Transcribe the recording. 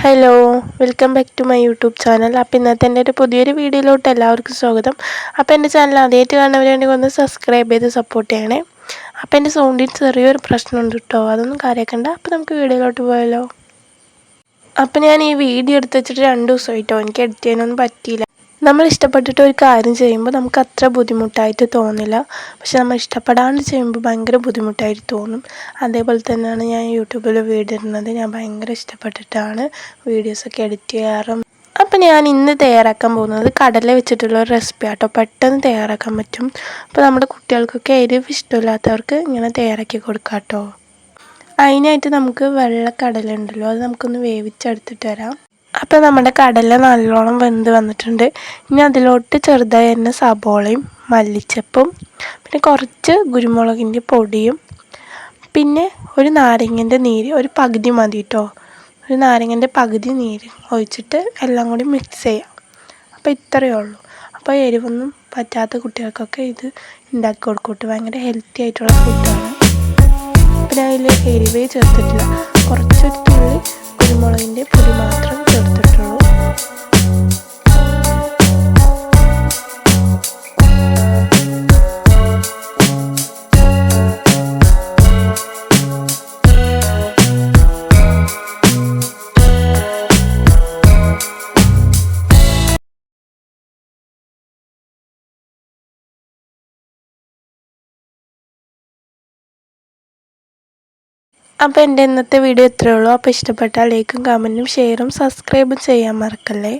Hello, welcome back to my YouTube channel. അപ്പോൾ ഇന്നത്തെ എൻ്റെ ഒരു പുതിയൊരു വീഡിയോയിലോട്ട് എല്ലാവർക്കും സ്വാഗതം. അപ്പോൾ എൻ്റെ ചാനൽ ആദ്യമായിട്ട് കാണുന്നവർ വേണ്ടി ഒന്ന് സബ്സ്ക്രൈബ് ചെയ്ത് സപ്പോർട്ട് ചെയ്യണേ. അപ്പോൾ എൻ്റെ സൗണ്ടിൽ ചെറിയൊരു പ്രശ്നമുണ്ട് കേട്ടോ, അതൊന്നും കാര്യമാക്കണ്ട. അപ്പോൾ നമുക്ക് വീഡിയോയിലോട്ട് പോയാലോ. അപ്പോൾ ഞാൻ ഈ വീഡിയോ എടുത്ത് വെച്ചിട്ട് 2 ദിവസമായിട്ടോ, എനിക്ക് എഡിറ്റ് ചെയ്യാനൊന്നും പറ്റിയില്ല. നമ്മൾ ഇഷ്ടപ്പെട്ടിട്ട് ഒരു കാര്യം ചെയ്യുമ്പോൾ നമുക്ക് അത്ര ബുദ്ധിമുട്ടായിട്ട് തോന്നില്ല, പക്ഷെ നമ്മൾ ഇഷ്ടപ്പെടാണ്ട് ചെയ്യുമ്പോൾ ഭയങ്കര ബുദ്ധിമുട്ടായിട്ട് തോന്നും. അതേപോലെ തന്നെയാണ് ഞാൻ യൂട്യൂബിൽ വീഡിയോ ഇടുന്നത്. ഞാൻ ഭയങ്കര ഇഷ്ടപ്പെട്ടിട്ടാണ് വീഡിയോസൊക്കെ എഡിറ്റ് ചെയ്യാറും. അപ്പോൾ ഞാൻ ഇന്ന് തയ്യാറാക്കാൻ പോകുന്നത് കടല വെച്ചിട്ടുള്ള ഒരു റെസിപ്പി ആട്ടോ. പെട്ടെന്ന് തയ്യാറാക്കാൻ പറ്റും. അപ്പോൾ നമ്മുടെ കുട്ടികൾക്കൊക്കെ എരിവ് ഇഷ്ടമില്ലാത്തവർക്ക് ഇങ്ങനെ തയ്യാറാക്കി കൊടുക്കാം കേട്ടോ. അതിനായിട്ട് നമുക്ക് വെള്ളക്കടല ഉണ്ടല്ലോ, അത് നമുക്കൊന്ന് വേവിച്ചെടുത്തിട്ട് വരാം. അപ്പോൾ നമ്മുടെ കടല നല്ലോണം വെന്ത് വന്നിട്ടുണ്ട്. ഇനി അതിലോട്ട് ചെറുതായി തന്നെ സബോളയും മല്ലിച്ചപ്പും പിന്നെ കുറച്ച് കുരുമുളകിൻ്റെ പൊടിയും പിന്നെ ഒരു നാരങ്ങൻ്റെ നീര്, ഒരു പകുതി മതി കേട്ടോ. ഒരു നാരങ്ങൻ്റെ പകുതി നീര് ഒഴിച്ചിട്ട് എല്ലാം കൂടി മിക്സ് ചെയ്യാം. അപ്പോൾ ഇത്രയേ ഉള്ളൂ. അപ്പോൾ എരിവൊന്നും പറ്റാത്ത കുട്ടികൾക്കൊക്കെ ഇത് ഉണ്ടാക്കി കൊടുക്കൂട്ട്. ഭയങ്കര ഹെൽത്തി ആയിട്ടുള്ള ഫുഡാണ്. പിന്നെ അതിൽ എരിവേ ചേർത്തിട്ടില്ല, കുറച്ചൊരു തുള്ളി കുരുമുളകിൻ്റെ പൊടി മാത്രം ചേർത്തിട്ടുള്ളൂ. അപ്പോൾ എൻ്റെ ഇന്നത്തെ വീഡിയോ ഇത്രയേ ഉള്ളൂ. അപ്പോൾ ഇഷ്ടപ്പെട്ടാൽ ലൈക്കും കമൻറ്റും ഷെയറും സബ്സ്ക്രൈബും ചെയ്യാൻ മറക്കല്ലേ.